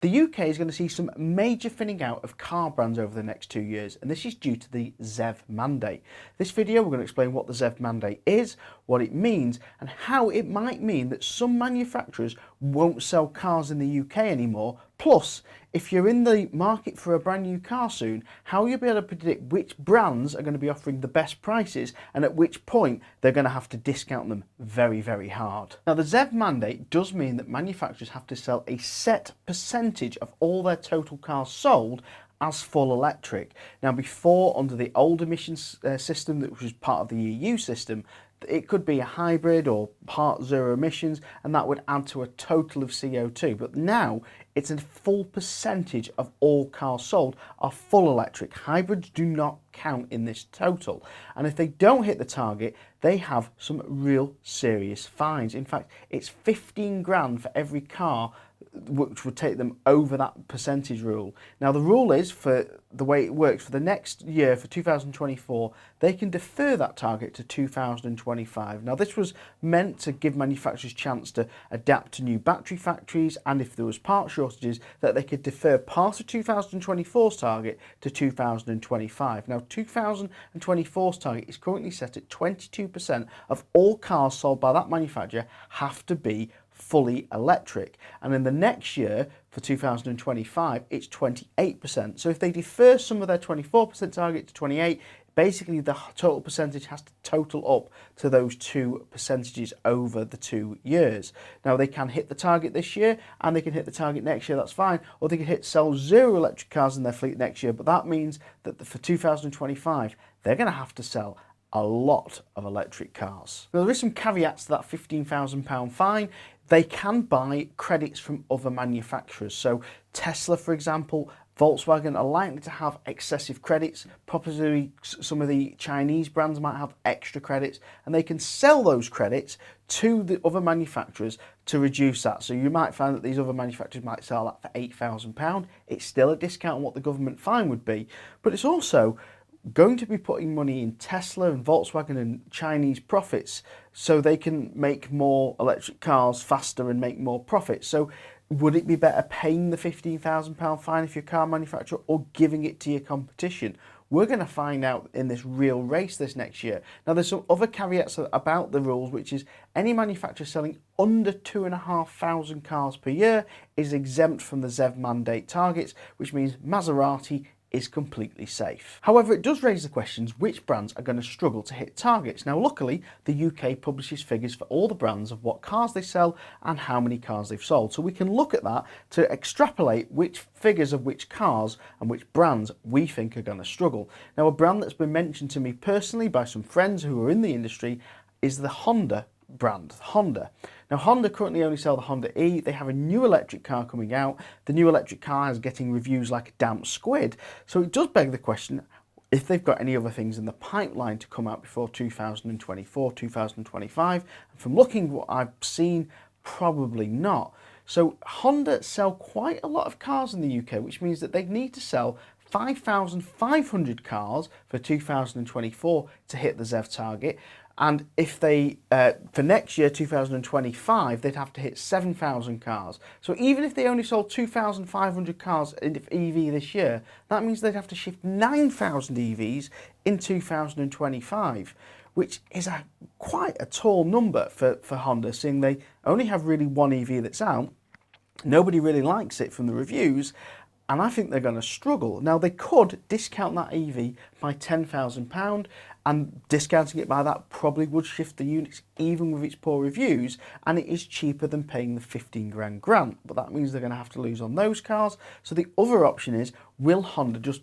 The UK is going to see some major thinning out of car brands over the next 2 years, and this is due to the ZEV mandate. This video we're going to explain what the ZEV mandate is, what it means, and how it might mean that some manufacturers won't sell cars in the UK anymore. Plus, if you're in the market for a brand new car soon, how you'll be able to predict which brands are going to be offering the best prices and at which point they're going to have to discount them very, very hard. Now, the ZEV mandate does mean that manufacturers have to sell a set percentage of all their total cars sold as full electric. Now, before, under the old emissions system, which was part of the EU system, it could be a hybrid or part zero emissions, and that would add to a total of CO2. But now it's a full percentage of all cars sold are full electric. Hybrids do not count in this total. And if they don't hit the target, they have some real serious fines. In fact, it's 15 grand for every car which would take them over that percentage rule. Now, the rule is, for the way it works, for the next year, for 2024, they can defer that target to 2025. Now, this was meant to give manufacturers a chance to adapt to new battery factories, and if there was part shortages, that they could defer part of 2024's target to 2025. Now, 2024's target is currently set at 22% of all cars sold by that manufacturer have to be fully electric, and in the next year for 2025 it's 28%. So if they defer some of their 24% target to 28, basically the total percentage has to total up to those two percentages over the 2 years. Now, they can hit the target this year and they can hit the target next year, that's fine, or they can sell 0 electric cars in their fleet next year, but that means that for 2025 they're going to have to sell a lot of electric cars. Now, there is some caveats to that £15,000 fine. They can buy credits from other manufacturers. So Tesla, for example, Volkswagen are likely to have excessive credits. Probably some of the Chinese brands might have extra credits, and they can sell those credits to the other manufacturers to reduce that. So you might find that these other manufacturers might sell that for £8,000. It's still a discount on what the government fine would be, but it's also going to be putting money in Tesla and Volkswagen and Chinese profits so they can make more electric cars faster and make more profits. So would it be better paying the £15,000 fine if you're a car manufacturer, or giving it to your competition? We're going to find out in this real race this next year. Now, there's some other caveats about the rules, which is any manufacturer selling under 2,500 cars per year is exempt from the ZEV mandate targets, which means Maserati is completely safe. However, it does raise the questions which brands are going to struggle to hit targets. Now, luckily, the UK publishes figures for all the brands of what cars they sell and how many cars they've sold. So we can look at that to extrapolate which figures of which cars and which brands we think are going to struggle. Now, a brand that's been mentioned to me personally by some friends who are in the industry is the Honda brand, Honda. Now, Honda currently only sell the Honda E. They have a new electric car coming out. The new electric car is getting reviews like a damp squid. So it does beg the question if they've got any other things in the pipeline to come out before 2024, 2025. And from looking at what I've seen, probably not. So Honda sell quite a lot of cars in the UK, which means that they need to sell 5,500 cars for 2024 to hit the ZEV target. And if they, for next year, 2025, they'd have to hit 7,000 cars. So even if they only sold 2,500 cars in EV this year, that means they'd have to shift 9,000 EVs in 2025, which is quite a tall number for Honda, seeing they only have really one EV that's out. Nobody really likes it from the reviews, and I think they're going to struggle. Now, they could discount that EV by £10,000, and discounting it by that probably would shift the units even with its poor reviews, and it is cheaper than paying the 15 grand grant, but that means they're going to have to lose on those cars. So the other option is, will Honda just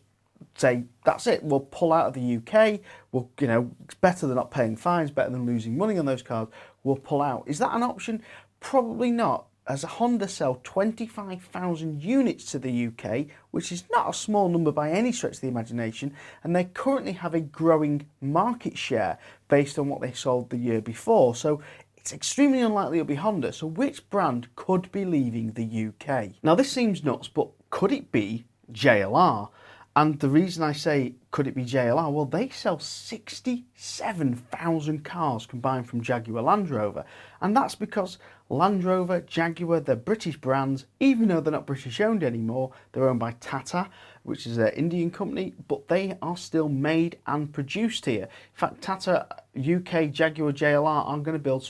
say, that's it, we'll pull out of the UK, well, you know, it's better than not paying fines, better than losing money on those cars, we'll pull out. Is that an option? Probably not, as Honda sell 25,000 units to the UK, which is not a small number by any stretch of the imagination, and they currently have a growing market share based on what they sold the year before. So it's extremely unlikely it'll be Honda. So which brand could be leaving the UK? Now, this seems nuts, but could it be JLR? And the reason I say, could it be JLR? Well, they sell 67,000 cars combined from Jaguar Land Rover. And that's because Land Rover, Jaguar, they're British brands, even though they're not British owned anymore. They're owned by Tata, which is an Indian company, but they are still made and produced here. In fact, Tata UK, Jaguar, JLR are going to build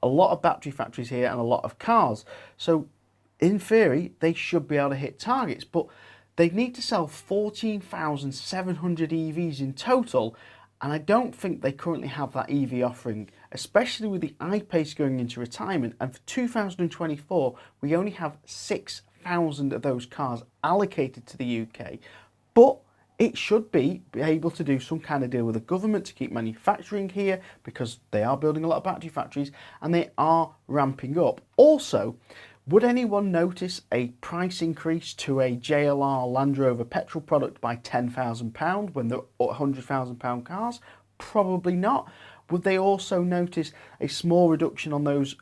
a lot of battery factories here and a lot of cars. So in theory, they should be able to hit targets, but they need to sell 14,700 EVs in total, and I don't think they currently have that EV offering, especially with the I-Pace going into retirement. And for 2024, we only have 6,000 of those cars allocated to the UK, but it should be able to do some kind of deal with the government to keep manufacturing here, because they are building a lot of battery factories and they are ramping up. Also, would anyone notice a price increase to a JLR Land Rover petrol product by £10,000 when they're £100,000 cars? Probably not. Would they also notice a small reduction on those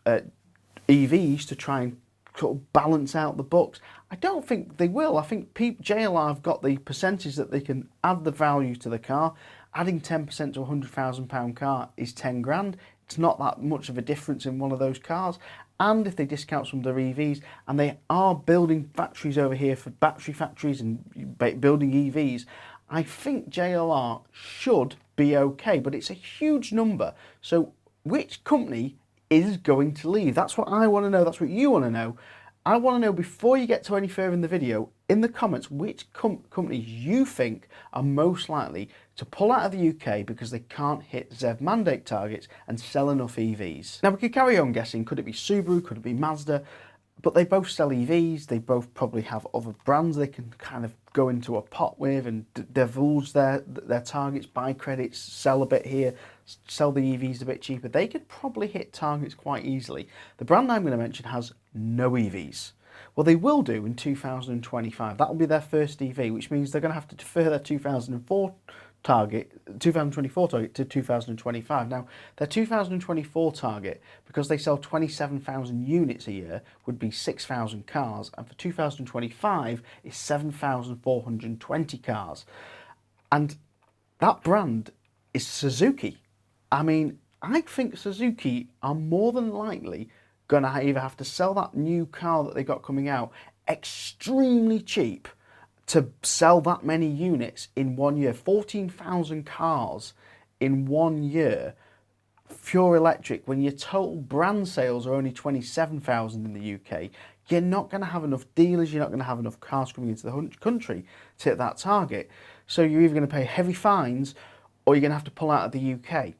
EVs to try and sort of balance out the books? I don't think they will. I think JLR have got the percentage that they can add the value to the car. Adding 10% to a £100,000 car is 10 grand. It's not that much of a difference in one of those cars. And if they discount some of their EVs, and they are building factories over here for battery factories and building EVs, I think JLR should be okay, but it's a huge number. So which company is going to leave? That's what I want to know. That's what you want to know. I want to know, before you get to any further in the video, in the comments, which companies you think are most likely to pull out of the UK because they can't hit ZEV mandate targets and sell enough EVs. Now, we could carry on guessing. Could it be Subaru? Could it be Mazda? But they both sell EVs. They both probably have other brands they can kind of go into a pot with and divulge their targets, buy credits, sell a bit here, sell the EVs a bit cheaper. They could probably hit targets quite easily. The brand I'm going to mention has no EVs. Well, they will do in 2025. That will be their first EV, which means they're going to have to defer their 2024 target to 2025. Now, their 2024 target, because they sell 27,000 units a year, would be 6,000 cars, and for 2025 is 7,420 cars. And that brand is Suzuki. I mean, I think Suzuki are more than likely going to either have to sell that new car that they got coming out extremely cheap to sell that many units in 1 year. 14,000 cars in 1 year, pure electric, when your total brand sales are only 27,000 in the UK. You're not going to have enough dealers, you're not going to have enough cars coming into the country to hit that target. So you're either going to pay heavy fines or you're going to have to pull out of the UK.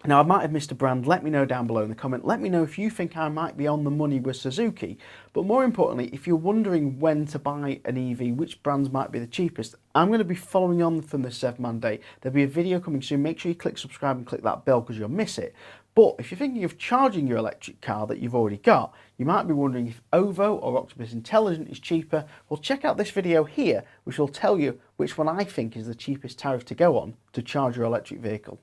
Now, I might have missed a brand. Let me know down below in the comment. Let me know if you think I might be on the money with Suzuki. But more importantly, if you're wondering when to buy an EV, which brands might be the cheapest, I'm going to be following on from this ZEV mandate. There'll be a video coming soon. Make sure you click subscribe and click that bell because you'll miss it. But if you're thinking of charging your electric car that you've already got, you might be wondering if OVO or Octopus Intelligent is cheaper. Well, check out this video here, which will tell you which one I think is the cheapest tariff to go on to charge your electric vehicle.